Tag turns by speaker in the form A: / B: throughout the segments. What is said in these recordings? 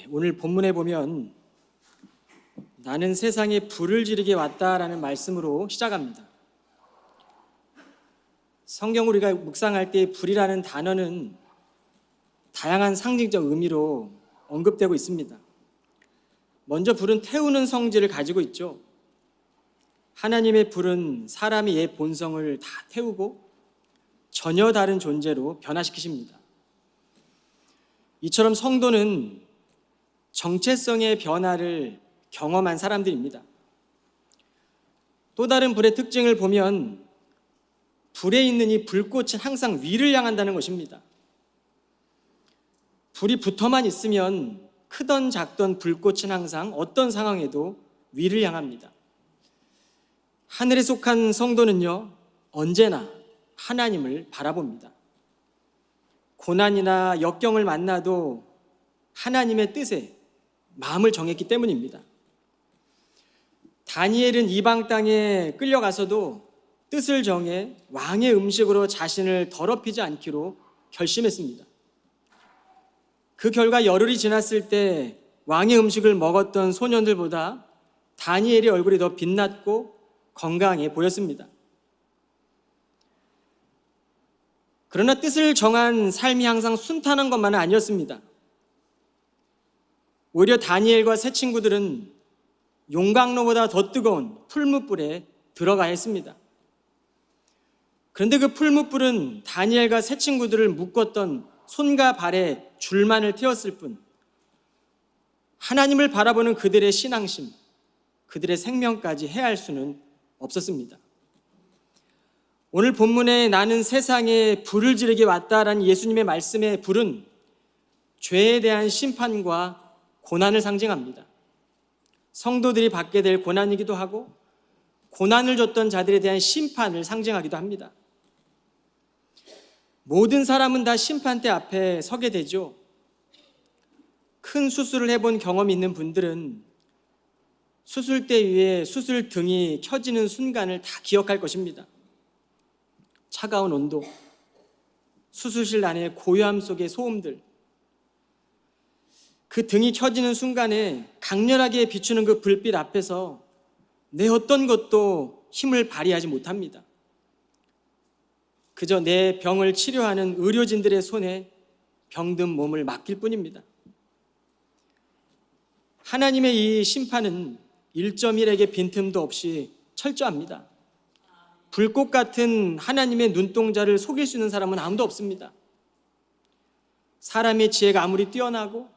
A: 오늘 본문에 보면 나는 세상에 불을 지르게 왔다라는 말씀으로 시작합니다. 성경 우리가 묵상할 때 불이라는 단어는 다양한 상징적 의미로 언급되고 있습니다. 먼저 불은 태우는 성질을 가지고 있죠. 하나님의 불은 사람의 옛 본성을 다 태우고 전혀 다른 존재로 변화시키십니다. 이처럼 성도는 정체성의 변화를 경험한 사람들입니다. 또 다른 불의 특징을 보면 불에 있는 이 불꽃은 항상 위를 향한다는 것입니다. 불이 붙어만 있으면 크던 작던 불꽃은 항상 어떤 상황에도 위를 향합니다. 하늘에 속한 성도는요, 언제나 하나님을 바라봅니다. 고난이나 역경을 만나도 하나님의 뜻에 마음을 정했기 때문입니다. 다니엘은 이방 땅에 끌려가서도 뜻을 정해 왕의 음식으로 자신을 더럽히지 않기로 결심했습니다. 그 결과 열흘이 지났을 때 왕의 음식을 먹었던 소년들보다 다니엘의 얼굴이 더 빛났고 건강해 보였습니다. 그러나 뜻을 정한 삶이 항상 순탄한 것만은 아니었습니다. 오히려 다니엘과 세 친구들은 용광로보다 더 뜨거운 풀무불에 들어가야 했습니다. 그런데 그 풀무불은 다니엘과 세 친구들을 묶었던 손과 발에 줄만을 태웠을 뿐 하나님을 바라보는 그들의 신앙심, 그들의 생명까지 해할 수는 없었습니다. 오늘 본문에 나는 세상에 불을 지르게 왔다라는 예수님의 말씀의 불은 죄에 대한 심판과 고난을 상징합니다. 성도들이 받게 될 고난이기도 하고 고난을 줬던 자들에 대한 심판을 상징하기도 합니다. 모든 사람은 다 심판대 앞에 서게 되죠. 큰 수술을 해본 경험이 있는 분들은 수술대 위에 수술 등이 켜지는 순간을 다 기억할 것입니다. 차가운 온도, 수술실 안의 고요함 속의 소음들, 그 등이 켜지는 순간에 강렬하게 비추는 그 불빛 앞에서 내 어떤 것도 힘을 발휘하지 못합니다. 그저 내 병을 치료하는 의료진들의 손에 병든 몸을 맡길 뿐입니다. 하나님의 이 심판은 1.1에게 빈틈도 없이 철저합니다. 불꽃 같은 하나님의 눈동자를 속일 수 있는 사람은 아무도 없습니다. 사람의 지혜가 아무리 뛰어나고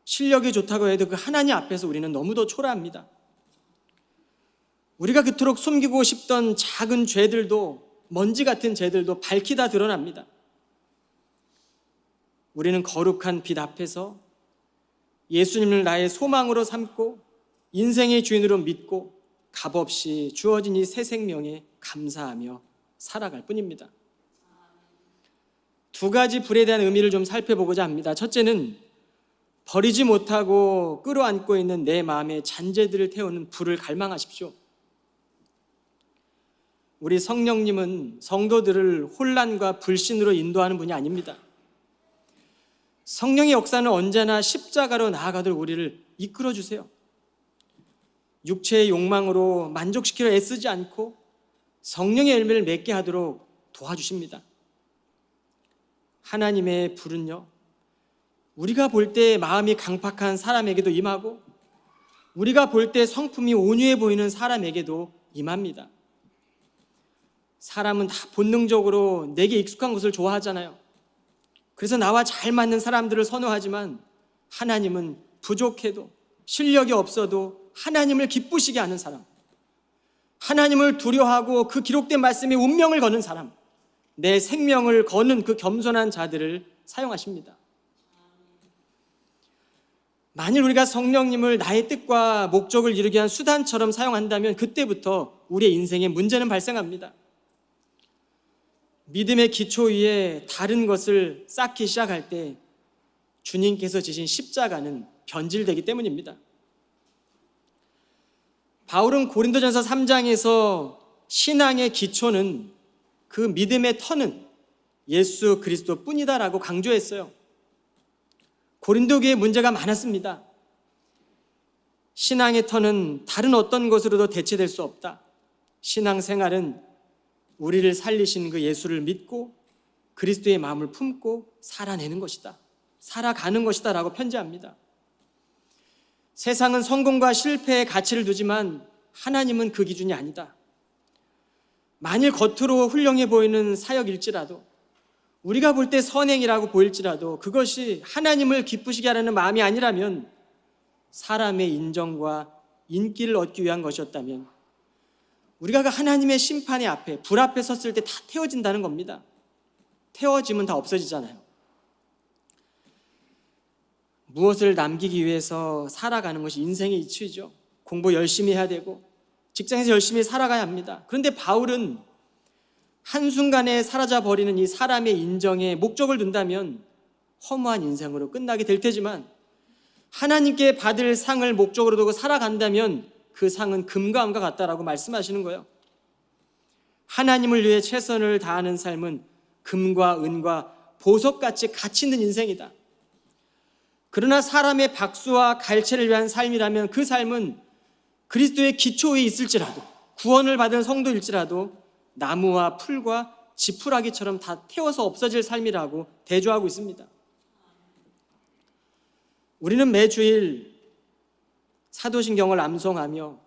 A: 실력이 좋다고 해도 그 하나님 앞에서 우리는 너무도 초라합니다. 우리가 그토록 숨기고 싶던 작은 죄들도, 먼지 같은 죄들도 밝히 다 드러납니다. 우리는 거룩한 빛 앞에서 예수님을 나의 소망으로 삼고 인생의 주인으로 믿고 값없이 주어진 이 새 생명에 감사하며 살아갈 뿐입니다. 두 가지 불에 대한 의미를 좀 살펴보고자 합니다. 첫째는 버리지 못하고 끌어안고 있는 내 마음의 잔재들을 태우는 불을 갈망하십시오. 우리 성령님은 성도들을 혼란과 불신으로 인도하는 분이 아닙니다. 성령의 역사는 언제나 십자가로 나아가도록 우리를 이끌어주세요. 육체의 욕망으로 만족시키려 애쓰지 않고 성령의 열매를 맺게 하도록 도와주십니다. 하나님의 불은요, 우리가 볼 때 마음이 강팍한 사람에게도 임하고 우리가 볼 때 성품이 온유해 보이는 사람에게도 임합니다. 사람은 다 본능적으로 내게 익숙한 것을 좋아하잖아요. 그래서 나와 잘 맞는 사람들을 선호하지만 하나님은 부족해도 실력이 없어도 하나님을 기쁘시게 하는 사람, 하나님을 두려워하고 그 기록된 말씀에 운명을 거는 사람, 내 생명을 거는 그 겸손한 자들을 사용하십니다. 만일 우리가 성령님을 나의 뜻과 목적을 이루게 한 수단처럼 사용한다면 그때부터 우리의 인생에 문제는 발생합니다. 믿음의 기초 위에 다른 것을 쌓기 시작할 때 주님께서 지신 십자가는 변질되기 때문입니다. 바울은 고린도전서 3장에서 신앙의 기초는, 그 믿음의 터는 예수 그리스도 뿐이다라고 강조했어요. 고린도 교회에 문제가 많았습니다. 신앙의 터는 다른 어떤 것으로도 대체될 수 없다. 신앙생활은 우리를 살리신 그 예수를 믿고 그리스도의 마음을 품고 살아내는 것이다. 살아가는 것이다 라고 편지합니다. 세상은 성공과 실패의 가치를 두지만 하나님은 그 기준이 아니다. 만일 겉으로 훌륭해 보이는 사역일지라도, 우리가 볼 때 선행이라고 보일지라도 그것이 하나님을 기쁘시게 하려는 마음이 아니라면, 사람의 인정과 인기를 얻기 위한 것이었다면 우리가 그 하나님의 심판의 앞에, 불 앞에 섰을 때 다 태워진다는 겁니다. 태워지면 다 없어지잖아요. 무엇을 남기기 위해서 살아가는 것이 인생의 이치죠. 공부 열심히 해야 되고 직장에서 열심히 살아가야 합니다. 그런데 바울은 한순간에 사라져버리는 이 사람의 인정에 목적을 둔다면 허무한 인생으로 끝나게 될 테지만, 하나님께 받을 상을 목적으로 두고 살아간다면 그 상은 금과 은과 같다라고 말씀하시는 거예요. 하나님을 위해 최선을 다하는 삶은 금과 은과 보석같이 가치 있는 인생이다. 그러나 사람의 박수와 갈채를 위한 삶이라면 그 삶은 그리스도의 기초에 있을지라도, 구원을 받은 성도일지라도 나무와 풀과 지푸라기처럼 다 태워서 없어질 삶이라고 대조하고 있습니다. 우리는 매주일 사도신경을 암송하며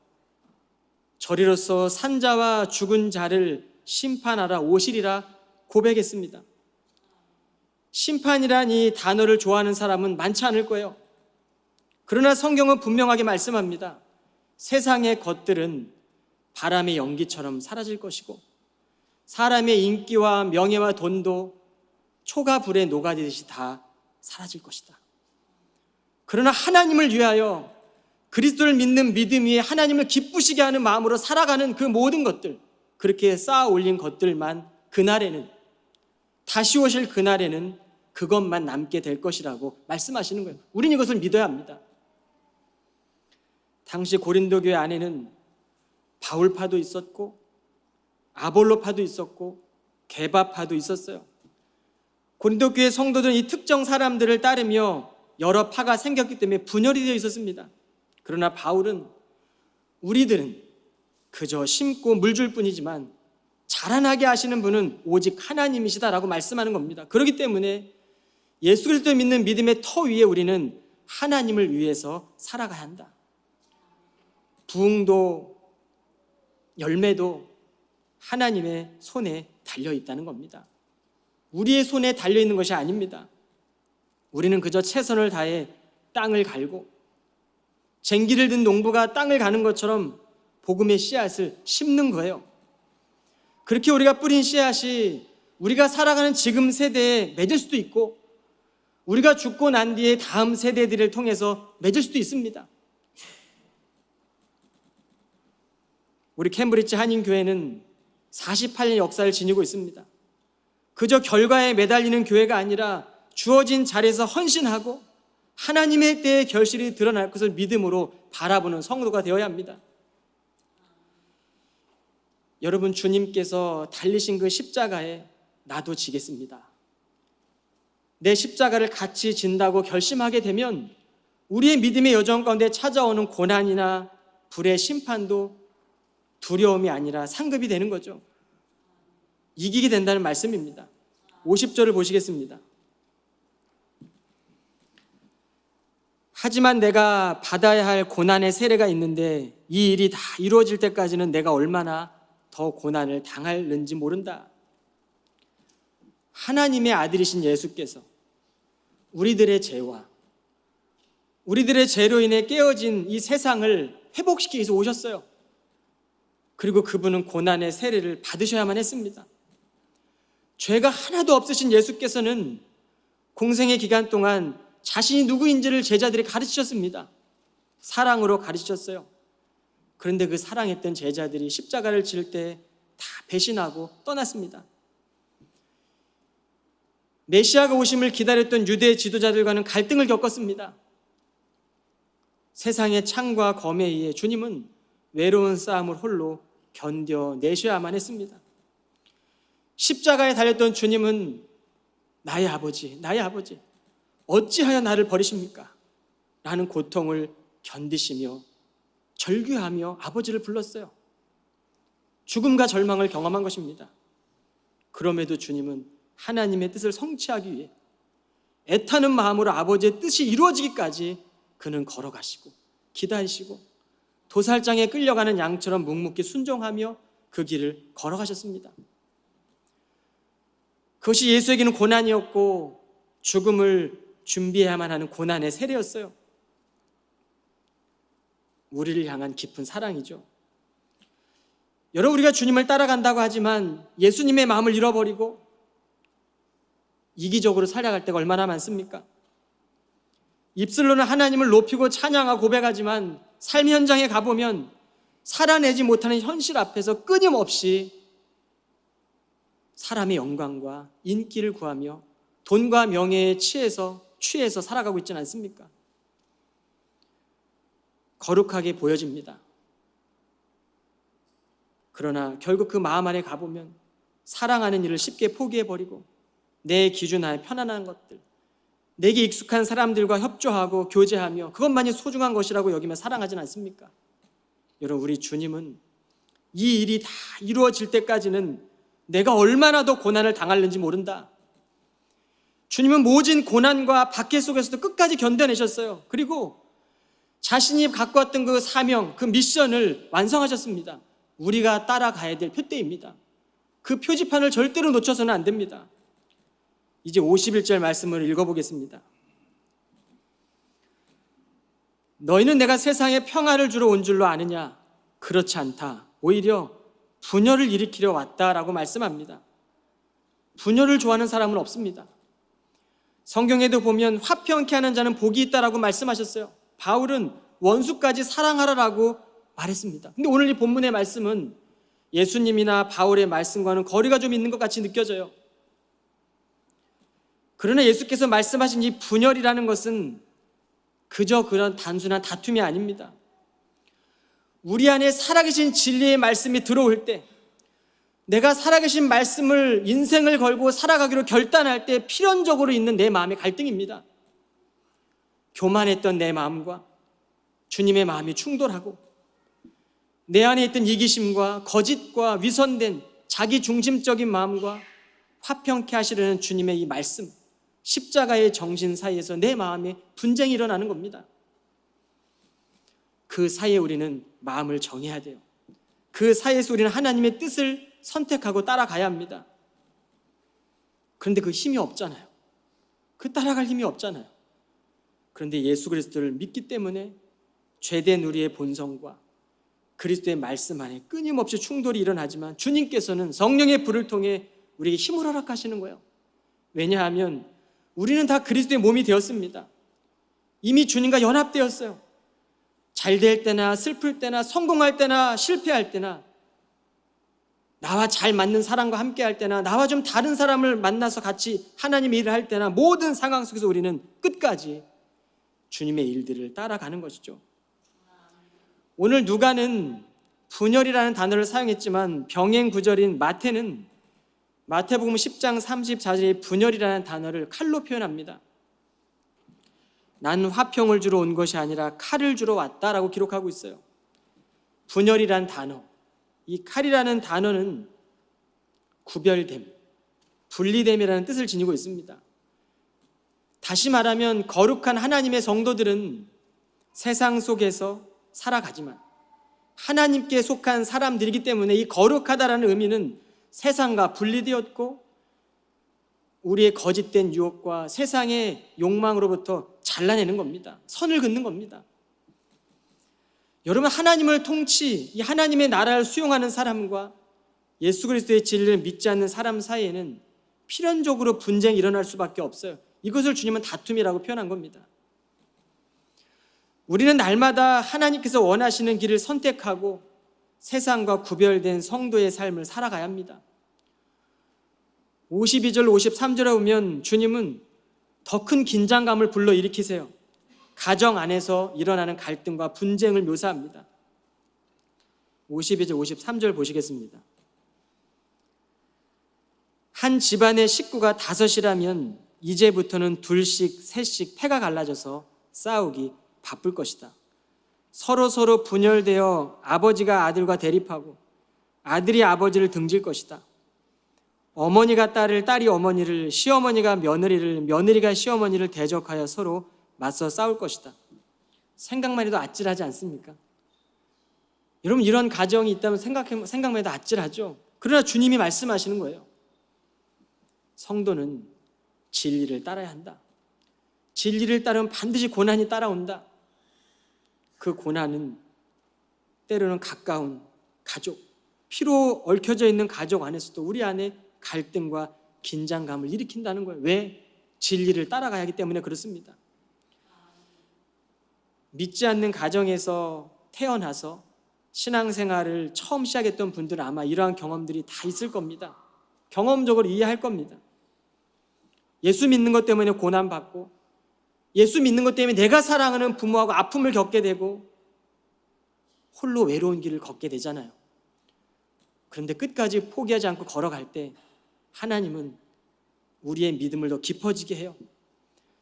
A: 저리로서 산자와 죽은 자를 심판하라 오시리라 고백했습니다. 심판이란 이 단어를 좋아하는 사람은 많지 않을 거예요. 그러나 성경은 분명하게 말씀합니다. 세상의 것들은 바람의 연기처럼 사라질 것이고, 사람의 인기와 명예와 돈도 초가 불에 녹아지듯이 다 사라질 것이다. 그러나 하나님을 위하여 그리스도를 믿는 믿음 위에 하나님을 기쁘시게 하는 마음으로 살아가는 그 모든 것들, 그렇게 쌓아 올린 것들만 그날에는, 다시 오실 그날에는 그것만 남게 될 것이라고 말씀하시는 거예요. 우리는 이것을 믿어야 합니다. 당시 고린도 교회 안에는 바울파도 있었고 아볼로파도 있었고 게바파도 있었어요. 고린도 교회 성도들은 이 특정 사람들을 따르며 여러 파가 생겼기 때문에 분열이 되어 있었습니다. 그러나 바울은 우리들은 그저 심고 물 줄 뿐이지만 자라나게 하시는 분은 오직 하나님이시다라고 말씀하는 겁니다. 그렇기 때문에 예수 그리스도를 믿는 믿음의 터 위에 우리는 하나님을 위해서 살아가야 한다. 부흥도 열매도 하나님의 손에 달려있다는 겁니다. 우리의 손에 달려있는 것이 아닙니다. 우리는 그저 최선을 다해 땅을 갈고 쟁기를 든 농부가 땅을 가는 것처럼 복음의 씨앗을 심는 거예요. 그렇게 우리가 뿌린 씨앗이 우리가 살아가는 지금 세대에 맺을 수도 있고, 우리가 죽고 난 뒤에 다음 세대들을 통해서 맺을 수도 있습니다. 우리 캠브리지 한인교회는 48년 역사를 지니고 있습니다. 그저 결과에 매달리는 교회가 아니라 주어진 자리에서 헌신하고 하나님의 때의 결실이 드러날 것을 믿음으로 바라보는 성도가 되어야 합니다. 여러분, 주님께서 달리신 그 십자가에 나도 지겠습니다. 내 십자가를 같이 진다고 결심하게 되면 우리의 믿음의 여정 가운데 찾아오는 고난이나 불의 심판도 두려움이 아니라 상급이 되는 거죠. 이기게 된다는 말씀입니다. 50절을 보시겠습니다. 하지만 내가 받아야 할 고난의 세례가 있는데 이 일이 다 이루어질 때까지는 내가 얼마나 더 고난을 당할는지 모른다. 하나님의 아들이신 예수께서 우리들의 죄와 우리들의 죄로 인해 깨어진 이 세상을 회복시키기 위해서 오셨어요. 그리고 그분은 고난의 세례를 받으셔야만 했습니다. 죄가 하나도 없으신 예수께서는 공생의 기간 동안 자신이 누구인지를 제자들이 가르치셨습니다. 사랑으로 가르치셨어요. 그런데 그 사랑했던 제자들이 십자가를 질 때 다 배신하고 떠났습니다. 메시아가 오심을 기다렸던 유대 지도자들과는 갈등을 겪었습니다. 세상의 창과 검에 의해 주님은 외로운 싸움을 홀로 견뎌내셔야만 했습니다. 십자가에 달렸던 주님은 나의 아버지, 나의 아버지, 어찌하여 나를 버리십니까? 라는 고통을 견디시며 절규하며 아버지를 불렀어요. 죽음과 절망을 경험한 것입니다. 그럼에도 주님은 하나님의 뜻을 성취하기 위해 애타는 마음으로 아버지의 뜻이 이루어지기까지 그는 걸어가시고 기다리시고 도살장에 끌려가는 양처럼 묵묵히 순종하며 그 길을 걸어가셨습니다. 그것이 예수에게는 고난이었고 죽음을 준비해야만 하는 고난의 세례였어요. 우리를 향한 깊은 사랑이죠. 여러분, 우리가 주님을 따라간다고 하지만 예수님의 마음을 잃어버리고 이기적으로 살아갈 때가 얼마나 많습니까? 입술로는 하나님을 높이고 찬양하고 고백하지만 삶 현장에 가보면 살아내지 못하는 현실 앞에서 끊임없이 사람의 영광과 인기를 구하며 돈과 명예에 취해서 살아가고 있지는 않습니까? 거룩하게 보여집니다. 그러나 결국 그 마음 안에 가보면 사랑하는 일을 쉽게 포기해버리고 내 기준 하에 편안한 것들, 내게 익숙한 사람들과 협조하고 교제하며 그것만이 소중한 것이라고 여기며 사랑하진 않습니까? 여러분, 우리 주님은 이 일이 다 이루어질 때까지는 내가 얼마나 더 고난을 당할는지 모른다. 주님은 모진 고난과 박해 속에서도 끝까지 견뎌내셨어요. 그리고 자신이 갖고 왔던 그 사명, 그 미션을 완성하셨습니다. 우리가 따라가야 될 표대입니다. 그 표지판을 절대로 놓쳐서는 안 됩니다. 이제 51절 말씀을 읽어보겠습니다. 너희는 내가 세상에 평화를 주러 온 줄로 아느냐? 그렇지 않다. 오히려 분열을 일으키려 왔다라고 말씀합니다. 분열을 좋아하는 사람은 없습니다. 성경에도 보면 화평케 하는 자는 복이 있다라고 말씀하셨어요. 바울은 원수까지 사랑하라라고 말했습니다. 근데 오늘 이 본문의 말씀은 예수님이나 바울의 말씀과는 거리가 좀 있는 것 같이 느껴져요. 그러나 예수께서 말씀하신 이 분열이라는 것은 그저 그런 단순한 다툼이 아닙니다. 우리 안에 살아계신 진리의 말씀이 들어올 때, 내가 살아계신 말씀을 인생을 걸고 살아가기로 결단할 때 필연적으로 있는 내 마음의 갈등입니다. 교만했던 내 마음과 주님의 마음이 충돌하고 내 안에 있던 이기심과 거짓과 위선된 자기 중심적인 마음과 화평케 하시려는 주님의 이 말씀, 십자가의 정신 사이에서 내 마음에 분쟁이 일어나는 겁니다. 그 사이에 우리는 마음을 정해야 돼요. 그 사이에서 우리는 하나님의 뜻을 선택하고 따라가야 합니다. 그런데 그 힘이 없잖아요. 그 따라갈 힘이 없잖아요. 그런데 예수 그리스도를 믿기 때문에 죄된 우리의 본성과 그리스도의 말씀 안에 끊임없이 충돌이 일어나지만 주님께서는 성령의 불을 통해 우리에게 힘을 허락하시는 거예요. 왜냐하면 우리는 다 그리스도의 몸이 되었습니다. 이미 주님과 연합되었어요. 잘 될 때나 슬플 때나 성공할 때나 실패할 때나 나와 잘 맞는 사람과 함께 할 때나 나와 좀 다른 사람을 만나서 같이 하나님의 일을 할 때나 모든 상황 속에서 우리는 끝까지 주님의 일들을 따라가는 것이죠. 오늘 누가는 분열이라는 단어를 사용했지만 병행 구절인 마태는 마태복음 10장 34절에 분열이라는 단어를 칼로 표현합니다. 난 화평을 주러 온 것이 아니라 칼을 주러 왔다라고 기록하고 있어요. 분열이라는 단어, 이 칼이라는 단어는 구별됨, 분리됨이라는 뜻을 지니고 있습니다. 다시 말하면 거룩한 하나님의 성도들은 세상 속에서 살아가지만 하나님께 속한 사람들이기 때문에 이 거룩하다라는 의미는 세상과 분리되었고 우리의 거짓된 유혹과 세상의 욕망으로부터 잘라내는 겁니다. 선을 긋는 겁니다. 여러분, 하나님을 통치, 이 하나님의 나라를 수용하는 사람과 예수 그리스도의 진리를 믿지 않는 사람 사이에는 필연적으로 분쟁이 일어날 수밖에 없어요. 이것을 주님은 다툼이라고 표현한 겁니다. 우리는 날마다 하나님께서 원하시는 길을 선택하고 세상과 구별된 성도의 삶을 살아가야 합니다. 52절, 53절에 보면 주님은 더 큰 긴장감을 불러일으키세요. 가정 안에서 일어나는 갈등과 분쟁을 묘사합니다. 52절, 53절 보시겠습니다. 한 집안의 식구가 5이라면 이제부터는 둘씩 셋씩 패가 갈라져서 싸우기 바쁠 것이다. 서로 분열되어 아버지가 아들과 대립하고 아들이 아버지를 등질 것이다. 어머니가 딸을, 딸이 어머니를, 시어머니가 며느리를, 며느리가 시어머니를 대적하여 서로 맞서 싸울 것이다. 생각만 해도 아찔하지 않습니까? 여러분, 이런 가정이 있다면 생각만 해도 아찔하죠. 그러나 주님이 말씀하시는 거예요. 성도는 진리를 따라야 한다. 진리를 따르면 반드시 고난이 따라온다. 그 고난은 때로는 가까운 가족, 피로 얽혀져 있는 가족 안에서도 우리 안에 갈등과 긴장감을 일으킨다는 거예요. 왜? 진리를 따라가야 하기 때문에 그렇습니다. 믿지 않는 가정에서 태어나서 신앙생활을 처음 시작했던 분들은 아마 이러한 경험들이 다 있을 겁니다. 경험적으로 이해할 겁니다. 예수 믿는 것 때문에 고난받고, 예수 믿는 것 때문에 내가 사랑하는 부모하고 아픔을 겪게 되고 홀로 외로운 길을 걷게 되잖아요. 그런데 끝까지 포기하지 않고 걸어갈 때 하나님은 우리의 믿음을 더 깊어지게 해요.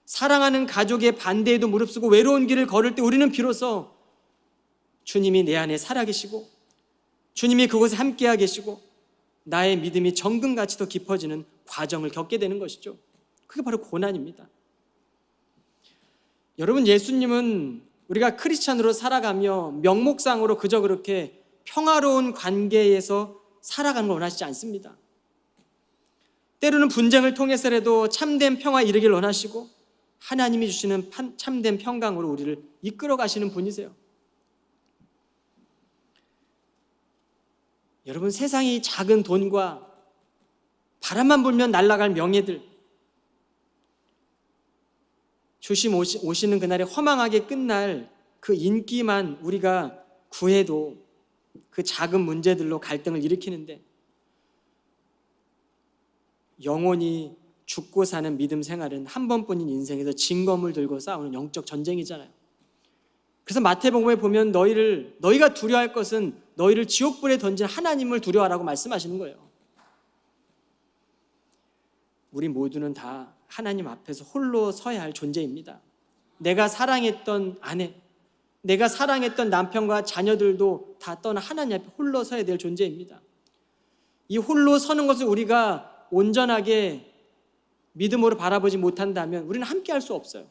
A: 사랑하는 가족의 반대에도 무릅쓰고 외로운 길을 걸을 때 우리는 비로소 주님이 내 안에 살아계시고 주님이 그곳에 함께하 계시고 나의 믿음이 정금같이 더 깊어지는 과정을 겪게 되는 것이죠. 그게 바로 고난입니다. 여러분, 예수님은 우리가 크리스찬으로 살아가며 명목상으로 그저 그렇게 평화로운 관계에서 살아가는 걸 원하시지 않습니다. 때로는 분쟁을 통해서라도 참된 평화에 이르길 원하시고 하나님이 주시는 참된 평강으로 우리를 이끌어 가시는 분이세요. 여러분, 세상이 작은 돈과 바람만 불면 날아갈 명예들, 주심 오시는 그날에 허망하게 끝날 그 인기만 우리가 구해도 그 작은 문제들로 갈등을 일으키는데, 영원히 죽고 사는 믿음 생활은 한 번뿐인 인생에서 진검을 들고 싸우는 영적 전쟁이잖아요. 그래서 마태복음에 보면 너희가 두려워할 것은 너희를 지옥불에 던진 하나님을 두려워하라고 말씀하시는 거예요. 우리 모두는 다 하나님 앞에서 홀로 서야 할 존재입니다. 내가 사랑했던 아내, 내가 사랑했던 남편과 자녀들도 다 떠나 하나님 앞에 홀로 서야 될 존재입니다. 이 홀로 서는 것을 우리가 온전하게 믿음으로 바라보지 못한다면 우리는 함께 할 수 없어요.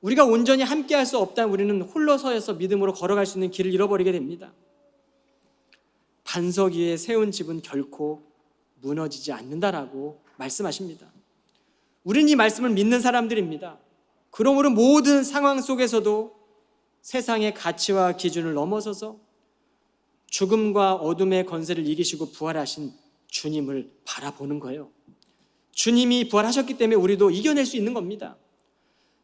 A: 우리가 온전히 함께 할 수 없다면 우리는 홀로 서서 믿음으로 걸어갈 수 있는 길을 잃어버리게 됩니다. 반석 위에 세운 집은 결코 무너지지 않는다라고 말씀하십니다. 우리는 이 말씀을 믿는 사람들입니다. 그러므로 모든 상황 속에서도 세상의 가치와 기준을 넘어서서 죽음과 어둠의 권세를 이기시고 부활하신 주님을 바라보는 거예요. 주님이 부활하셨기 때문에 우리도 이겨낼 수 있는 겁니다.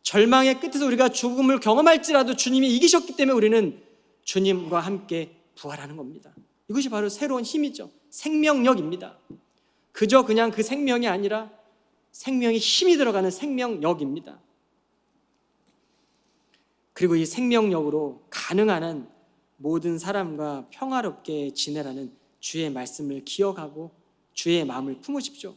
A: 절망의 끝에서 우리가 죽음을 경험할지라도 주님이 이기셨기 때문에 우리는 주님과 함께 부활하는 겁니다. 이것이 바로 새로운 힘이죠. 생명력입니다. 그저 그냥 그 생명이 아니라 생명이 힘이 들어가는 생명력입니다. 그리고 이 생명력으로 가능한 한 모든 사람과 평화롭게 지내라는 주의 말씀을 기억하고 주의 마음을 품으십시오.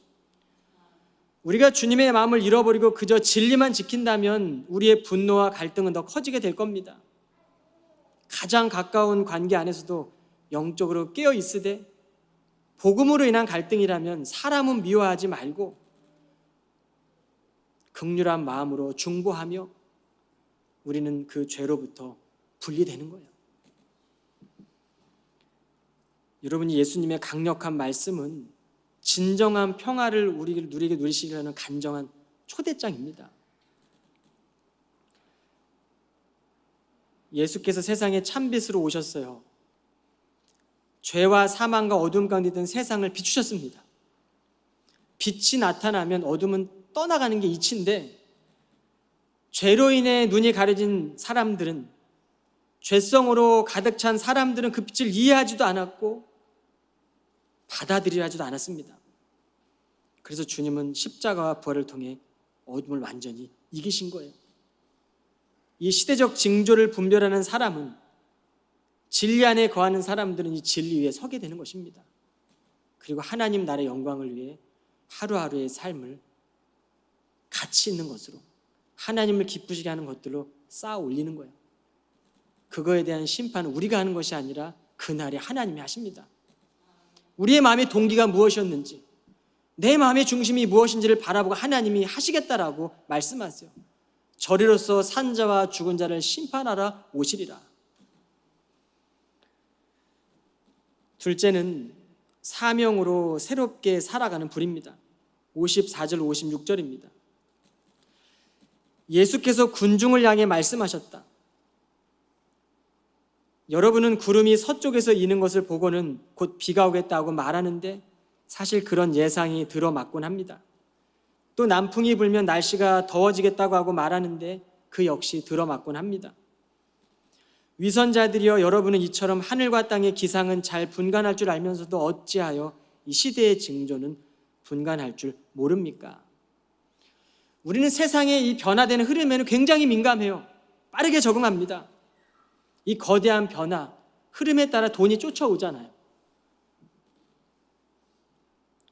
A: 우리가 주님의 마음을 잃어버리고 그저 진리만 지킨다면 우리의 분노와 갈등은 더 커지게 될 겁니다. 가장 가까운 관계 안에서도 영적으로 깨어 있으되 복음으로 인한 갈등이라면 사람은 미워하지 말고 긍휼한 마음으로 중보하며 우리는 그 죄로부터 분리되는 거예요. 여러분이 예수님의 강력한 말씀은 진정한 평화를 우리에게 누리시려는 간절한 초대장입니다. 예수께서 세상에 참빛으로 오셨어요. 죄와 사망과 어둠 가운데 있던 세상을 비추셨습니다. 빛이 나타나면 어둠은 떠나가는 게 이치인데 죄로 인해 눈이 가려진 사람들은, 죄성으로 가득 찬 사람들은 그 빛을 이해하지도 않았고 받아들이지도 않았습니다. 그래서 주님은 십자가와 부활을 통해 어둠을 완전히 이기신 거예요. 이 시대적 징조를 분별하는 사람은, 진리 안에 거하는 사람들은 이 진리 위에 서게 되는 것입니다. 그리고 하나님 나라의 영광을 위해 하루하루의 삶을 가치 있는 것으로, 하나님을 기쁘시게 하는 것들로 쌓아 올리는 거예요. 그거에 대한 심판은 우리가 하는 것이 아니라 그날에 하나님이 하십니다. 우리의 마음의 동기가 무엇이었는지, 내 마음의 중심이 무엇인지를 바라보고 하나님이 하시겠다라고 말씀하세요. 저리로서 산 자와 죽은 자를 심판하러 오시리라. 둘째는 사명으로 새롭게 살아가는 불입니다. 54절 56절입니다. 예수께서 군중을 향해 말씀하셨다. 여러분은 구름이 서쪽에서 이는 것을 보고는 곧 비가 오겠다고 말하는데 사실 그런 예상이 들어맞곤 합니다. 또 남풍이 불면 날씨가 더워지겠다고 하고 말하는데 그 역시 들어맞곤 합니다. 위선자들이여, 여러분은 이처럼 하늘과 땅의 기상은 잘 분간할 줄 알면서도 어찌하여 이 시대의 징조는 분간할 줄 모릅니까? 우리는 세상의 이 변화되는 흐름에는 굉장히 민감해요. 빠르게 적응합니다. 이 거대한 변화, 흐름에 따라 돈이 쫓아오잖아요.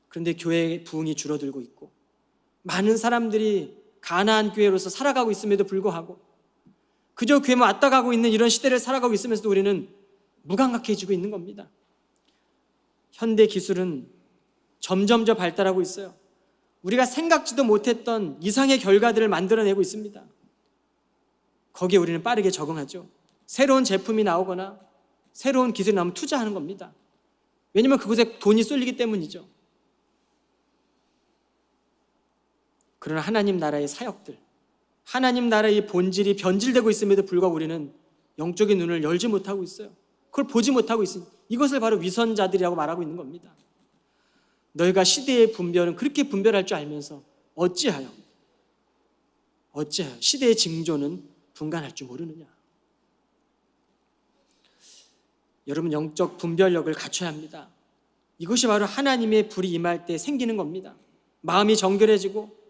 A: 그런데 교회의 부흥이 줄어들고 있고 많은 사람들이 가나안 교회로서 살아가고 있음에도 불구하고 그저 교회만 왔다 가고 있는 이런 시대를 살아가고 있으면서도 우리는 무감각해지고 있는 겁니다. 현대 기술은 점점 더 발달하고 있어요. 우리가 생각지도 못했던 이상의 결과들을 만들어내고 있습니다. 거기에 우리는 빠르게 적응하죠. 새로운 제품이 나오거나 새로운 기술이 나오면 투자하는 겁니다. 왜냐하면 그곳에 돈이 쏠리기 때문이죠. 그러나 하나님 나라의 사역들, 하나님 나라의 본질이 변질되고 있음에도 불구하고 우리는 영적인 눈을 열지 못하고 있어요. 그걸 보지 못하고 있으니 이것을 바로 위선자들이라고 말하고 있는 겁니다. 너희가 시대의 분별은 그렇게 분별할 줄 알면서 어찌하여 시대의 징조는 분간할 줄 모르느냐. 여러분, 영적 분별력을 갖춰야 합니다. 이것이 바로 하나님의 불이 임할 때 생기는 겁니다. 마음이 정결해지고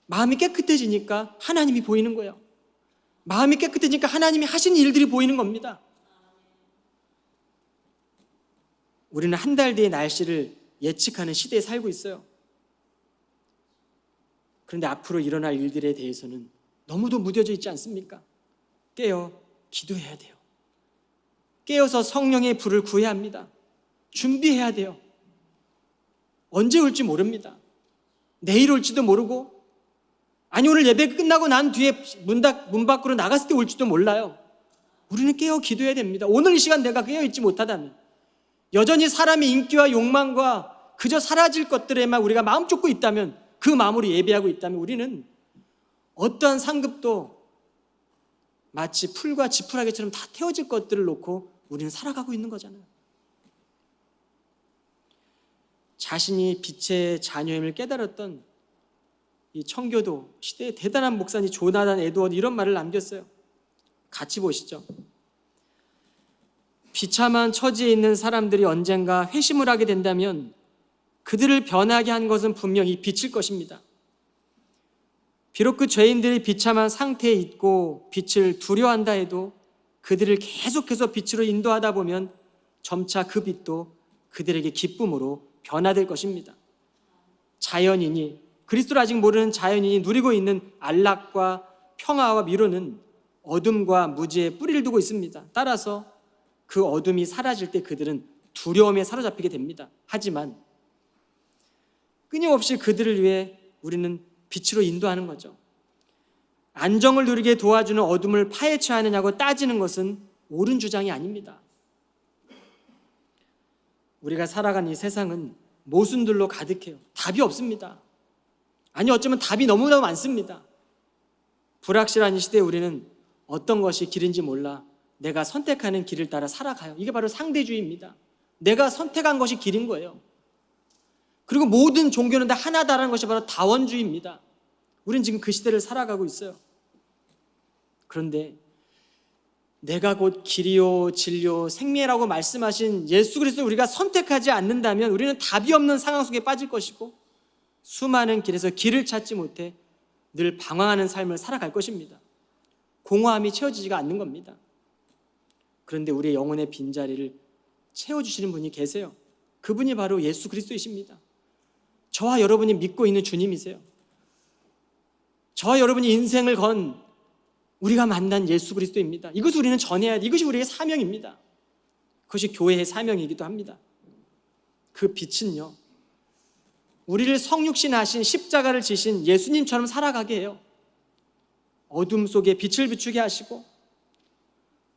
A: 마음이 깨끗해지니까 하나님이 보이는 거예요. 마음이 깨끗해지니까 하나님이 하신 일들이 보이는 겁니다. 우리는 한 달 뒤의 날씨를 예측하는 시대에 살고 있어요. 그런데 앞으로 일어날 일들에 대해서는 너무도 무뎌져 있지 않습니까? 깨어 기도해야 돼요. 깨어서 성령의 불을 구해야 합니다. 준비해야 돼요. 언제 올지 모릅니다. 내일 올지도 모르고, 아니 오늘 예배 끝나고 난 뒤에 문 밖으로 나갔을 때 올지도 몰라요. 우리는 깨어 기도해야 됩니다. 오늘 이 시간 내가 깨어 있지 못하다면, 여전히 사람의 인기와 욕망과 그저 사라질 것들에만 우리가 마음 쫓고 있다면, 그 마음으로 예배하고 있다면 우리는 어떠한 상급도 마치 풀과 지푸라기처럼 다 태워질 것들을 놓고 우리는 살아가고 있는 거잖아요. 자신이 빛의 자녀임을 깨달았던 이 청교도 시대의 대단한 목사님 조나단 에드워드 이런 말을 남겼어요. 같이 보시죠. 비참한 처지에 있는 사람들이 언젠가 회심을 하게 된다면 그들을 변하게 한 것은 분명히 빛일 것입니다. 비록 그 죄인들이 비참한 상태에 있고 빛을 두려워한다 해도 그들을 계속해서 빛으로 인도하다 보면 점차 그 빛도 그들에게 기쁨으로 변화될 것입니다. 자연인이, 그리스도를 아직 모르는 자연인이 누리고 있는 안락과 평화와 위로는 어둠과 무지에 뿌리를 두고 있습니다. 따라서 그 어둠이 사라질 때 그들은 두려움에 사로잡히게 됩니다. 하지만 끊임없이 그들을 위해 우리는 빛으로 인도하는 거죠. 안정을 누리게 도와주는 어둠을 파헤쳐야 하느냐고 따지는 것은 옳은 주장이 아닙니다. 우리가 살아가는 이 세상은 모순들로 가득해요. 답이 없습니다. 아니 어쩌면 답이 너무너무 많습니다. 불확실한 이 시대에 우리는 어떤 것이 길인지 몰라 내가 선택하는 길을 따라 살아가요. 이게 바로 상대주의입니다. 내가 선택한 것이 길인 거예요. 그리고 모든 종교는 다 하나다라는 것이 바로 다원주의입니다. 우리는 지금 그 시대를 살아가고 있어요. 그런데 내가 곧 길이요 진리요 생명이라고 말씀하신 예수 그리스도를 우리가 선택하지 않는다면 우리는 답이 없는 상황 속에 빠질 것이고 수많은 길에서 길을 찾지 못해 늘 방황하는 삶을 살아갈 것입니다. 공허함이 채워지지가 않는 겁니다. 그런데 우리의 영혼의 빈자리를 채워주시는 분이 계세요. 그분이 바로 예수 그리스도이십니다. 저와 여러분이 믿고 있는 주님이세요. 저와 여러분이 인생을 건 우리가 만난 예수 그리스도입니다. 이것을 우리는 전해야 돼. 이것이 우리의 사명입니다. 그것이 교회의 사명이기도 합니다. 그 빛은요, 우리를 성육신하신 십자가를 지신 예수님처럼 살아가게 해요. 어둠 속에 빛을 비추게 하시고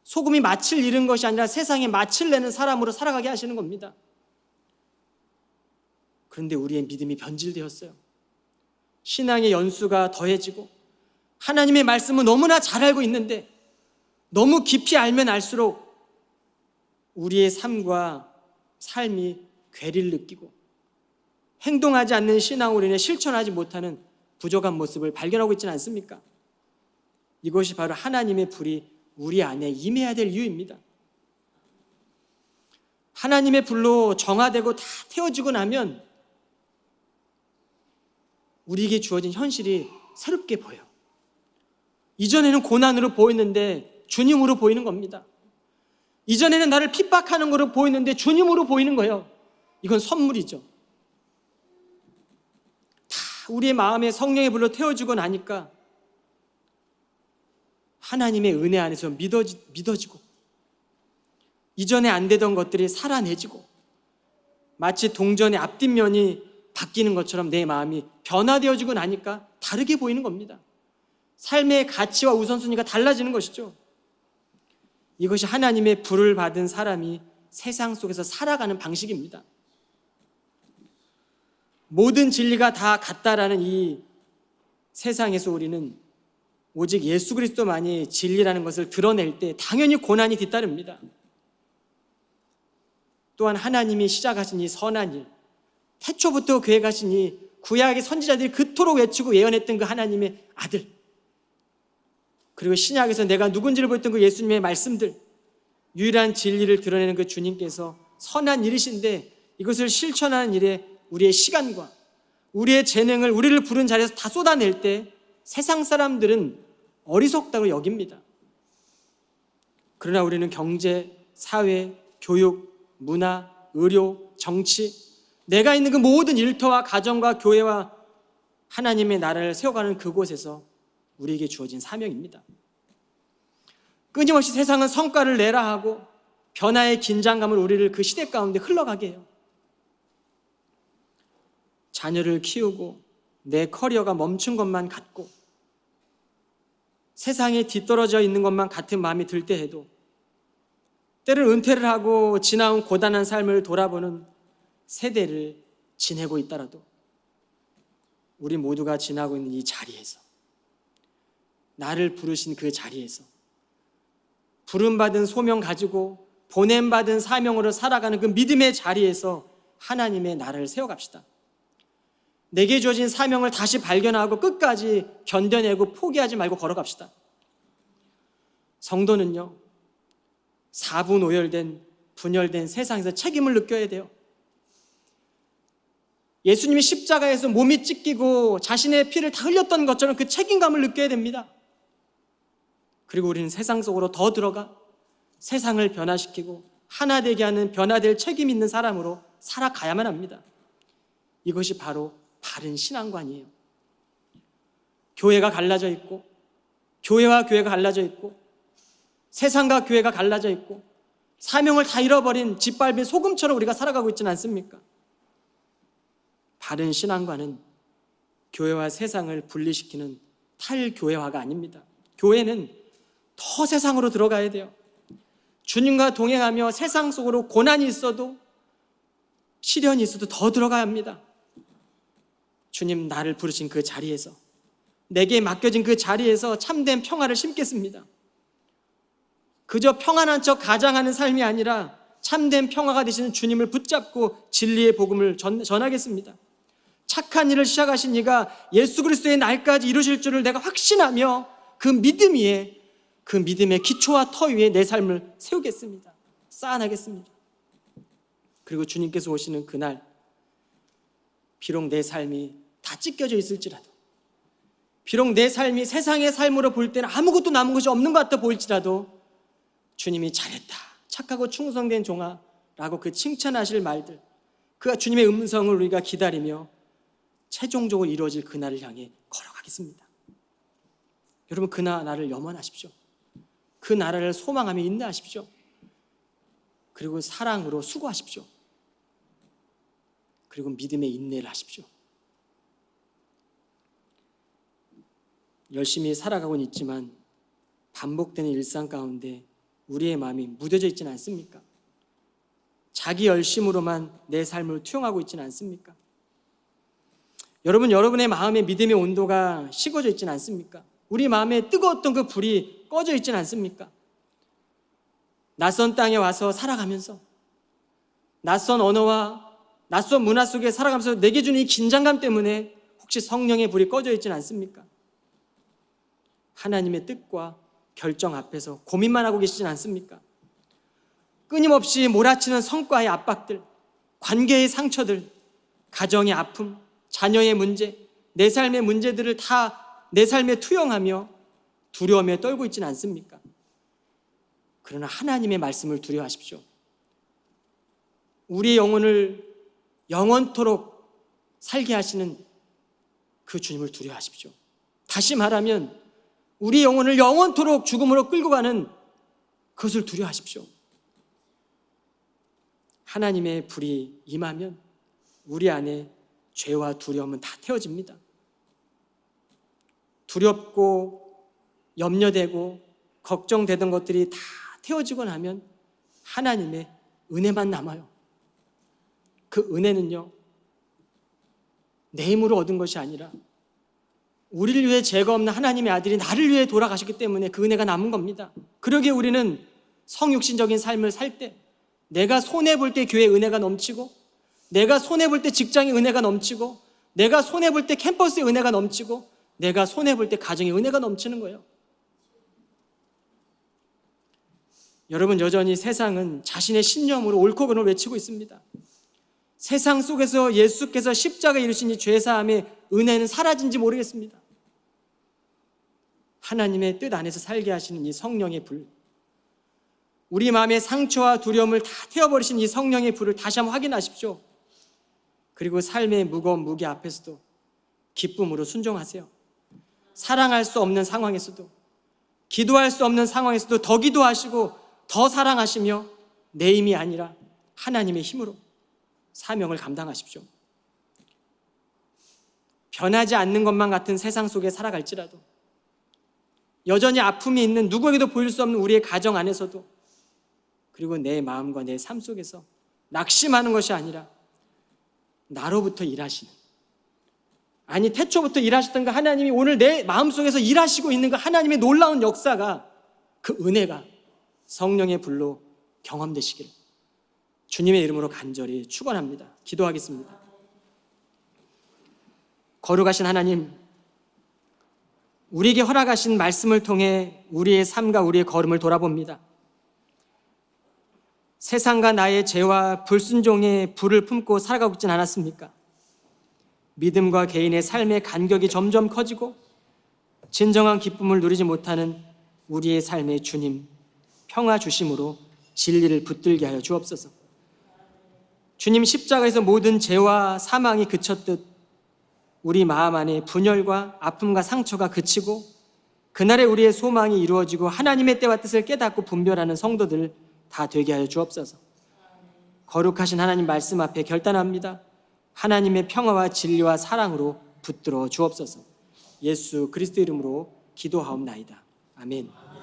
A: 소금이 맛을 잃은 것이 아니라 세상에 맛을 내는 사람으로 살아가게 하시는 겁니다. 그런데 우리의 믿음이 변질되었어요. 신앙의 연수가 더해지고 하나님의 말씀은 너무나 잘 알고 있는데 너무 깊이 알면 알수록 우리의 삶과 삶이 괴리를 느끼고 행동하지 않는 신앙으로 인해 실천하지 못하는 부족한 모습을 발견하고 있지는 않습니까? 이것이 바로 하나님의 불이 우리 안에 임해야 될 이유입니다. 하나님의 불로 정화되고 다 태워지고 나면 우리에게 주어진 현실이 새롭게 보여요. 이전에는 고난으로 보였는데 주님으로 보이는 겁니다. 이전에는 나를 핍박하는 거로 보였는데 주님으로 보이는 거예요. 이건 선물이죠. 다 우리의 마음에 성령의 불로 태워지고 나니까 하나님의 은혜 안에서 믿어지고 이전에 안 되던 것들이 살아내지고 마치 동전의 앞뒷면이 바뀌는 것처럼 내 마음이 변화되어지고 나니까 다르게 보이는 겁니다. 삶의 가치와 우선순위가 달라지는 것이죠. 이것이 하나님의 불을 받은 사람이 세상 속에서 살아가는 방식입니다. 모든 진리가 다 같다라는 이 세상에서 우리는 오직 예수 그리스도만이 진리라는 것을 드러낼 때 당연히 고난이 뒤따릅니다. 또한 하나님이 시작하신 이 선한 일, 태초부터 계획하신 이 구약의 선지자들이 그토록 외치고 예언했던 그 하나님의 아들, 그리고 신약에서 내가 누군지를 보였던 그 예수님의 말씀들, 유일한 진리를 드러내는 그 주님께서 선한 일이신데 이것을 실천하는 일에 우리의 시간과 우리의 재능을 우리를 부른 자리에서 다 쏟아낼 때 세상 사람들은 어리석다고 여깁니다. 그러나 우리는 경제, 사회, 교육, 문화, 의료, 정치, 내가 있는 그 모든 일터와 가정과 교회와 하나님의 나라를 세워가는 그곳에서 우리에게 주어진 사명입니다. 끊임없이 세상은 성과를 내라 하고 변화의 긴장감을 우리를 그 시대 가운데 흘러가게 해요. 자녀를 키우고 내 커리어가 멈춘 것만 같고 세상에 뒤떨어져 있는 것만 같은 마음이 들 때 해도 때를 은퇴를 하고 지나온 고단한 삶을 돌아보는 세대를 지내고 있더라도 우리 모두가 지나고 있는 이 자리에서 나를 부르신 그 자리에서 부름받은 소명 가지고 보냄받은 사명으로 살아가는 그 믿음의 자리에서 하나님의 나라를 세워갑시다. 내게 주어진 사명을 다시 발견하고 끝까지 견뎌내고 포기하지 말고 걸어갑시다. 성도는요, 4분 오열된 분열된 세상에서 책임을 느껴야 돼요. 예수님이 십자가에서 몸이 찢기고 자신의 피를 다 흘렸던 것처럼 그 책임감을 느껴야 됩니다. 그리고 우리는 세상 속으로 더 들어가 세상을 변화시키고 하나 되게 하는 변화될 책임 있는 사람으로 살아가야만 합니다. 이것이 바로 바른 신앙관이에요. 교회가 갈라져 있고 교회와 교회가 갈라져 있고 세상과 교회가 갈라져 있고 사명을 다 잃어버린 짓밟은 소금처럼 우리가 살아가고 있지는 않습니까? 바른 신앙관은 교회와 세상을 분리시키는 탈교회화가 아닙니다. 교회는 더 세상으로 들어가야 돼요. 주님과 동행하며 세상 속으로 고난이 있어도 시련이 있어도 더 들어가야 합니다. 주님 나를 부르신 그 자리에서 내게 맡겨진 그 자리에서 참된 평화를 심겠습니다. 그저 평안한 척 가장하는 삶이 아니라 참된 평화가 되시는 주님을 붙잡고 진리의 복음을 전하겠습니다. 착한 일을 시작하신 이가 예수 그리스도의 날까지 이루실 줄을 내가 확신하며 그 믿음 위에 그 믿음의 기초와 터 위에 내 삶을 세우겠습니다. 쌓아나겠습니다. 그리고 주님께서 오시는 그날 비록 내 삶이 다 찢겨져 있을지라도 비록 내 삶이 세상의 삶으로 볼 때는 아무것도 남은 것이 없는 것 같아 보일지라도 주님이 잘했다 착하고 충성된 종아 라고 그 칭찬하실 말들 그 주님의 음성을 우리가 기다리며 최종적으로 이루어질 그날을 향해 걸어가겠습니다. 여러분, 그 나라를 염원하십시오. 그 나라를 소망하며 인내하십시오. 그리고 사랑으로 수고하십시오. 그리고 믿음의 인내를 하십시오. 열심히 살아가고는 있지만 반복되는 일상 가운데 우리의 마음이 무뎌져 있지는 않습니까? 자기 열심으로만 내 삶을 투영하고 있지는 않습니까? 여러분, 여러분의 마음의 믿음의 온도가 식어져 있지는 않습니까? 우리 마음에 뜨거웠던 그 불이 꺼져 있지는 않습니까? 낯선 땅에 와서 살아가면서 낯선 언어와 낯선 문화 속에 살아가면서 내게 주는 이 긴장감 때문에 혹시 성령의 불이 꺼져 있지는 않습니까? 하나님의 뜻과 결정 앞에서 고민만 하고 계시진 않습니까? 끊임없이 몰아치는 성과의 압박들, 관계의 상처들, 가정의 아픔, 자녀의 문제, 내 삶의 문제들을 다 내 삶에 투영하며 두려움에 떨고 있지는 않습니까? 그러나 하나님의 말씀을 두려워하십시오. 우리의 영혼을 영원토록 살게 하시는 그 주님을 두려워하십시오. 다시 말하면 우리 영혼을 영원토록 죽음으로 끌고 가는 그것을 두려워하십시오. 하나님의 불이 임하면 우리 안에 죄와 두려움은 다 태워집니다. 두렵고 염려되고 걱정되던 것들이 다 태워지고 나면 하나님의 은혜만 남아요. 그 은혜는요, 내 힘으로 얻은 것이 아니라 우리를 위해 죄가 없는 하나님의 아들이 나를 위해 돌아가셨기 때문에 그 은혜가 남은 겁니다. 그러기에 우리는 성육신적인 삶을 살 때, 내가 손해볼 때 교회에 은혜가 넘치고, 내가 손해볼 때 직장에 은혜가 넘치고, 내가 손해볼 때 캠퍼스에 은혜가 넘치고, 내가 손해볼 때 가정에 은혜가 넘치는 거예요. 여러분, 여전히 세상은 자신의 신념으로 옳고 그름을 외치고 있습니다. 세상 속에서 예수께서 십자가에 이루신 이 죄사함의 은혜는 사라진지 모르겠습니다. 하나님의 뜻 안에서 살게 하시는 이 성령의 불, 우리 마음의 상처와 두려움을 다 태워버리신 이 성령의 불을 다시 한번 확인하십시오. 그리고 삶의 무거운 무게 앞에서도 기쁨으로 순종하세요. 사랑할 수 없는 상황에서도, 기도할 수 없는 상황에서도 더 기도하시고 더 사랑하시며 내 힘이 아니라 하나님의 힘으로 사명을 감당하십시오. 변하지 않는 것만 같은 세상 속에 살아갈지라도, 여전히 아픔이 있는 누구에게도 보일 수 없는 우리의 가정 안에서도, 그리고 내 마음과 내 삶 속에서 낙심하는 것이 아니라 나로부터 일하시는, 아니 태초부터 일하셨던 그 하나님이 오늘 내 마음속에서 일하시고 있는 그 하나님의 놀라운 역사가, 그 은혜가 성령의 불로 경험되시길 주님의 이름으로 간절히 축원합니다. 기도하겠습니다. 거룩하신 하나님, 우리에게 허락하신 말씀을 통해 우리의 삶과 우리의 걸음을 돌아봅니다. 세상과 나의 죄와 불순종의 불을 품고 살아가고 있진 않았습니까? 믿음과 개인의 삶의 간격이 점점 커지고 진정한 기쁨을 누리지 못하는 우리의 삶의 주님, 평화 주심으로 진리를 붙들게 하여 주옵소서. 주님, 십자가에서 모든 죄와 사망이 그쳤듯 우리 마음 안에 분열과 아픔과 상처가 그치고 그날에 우리의 소망이 이루어지고 하나님의 때와 뜻을 깨닫고 분별하는 성도들 다 되게 하여 주옵소서. 거룩하신 하나님 말씀 앞에 결단합니다. 하나님의 평화와 진리와 사랑으로 붙들어 주옵소서. 예수 그리스도 이름으로 기도하옵나이다. 아멘.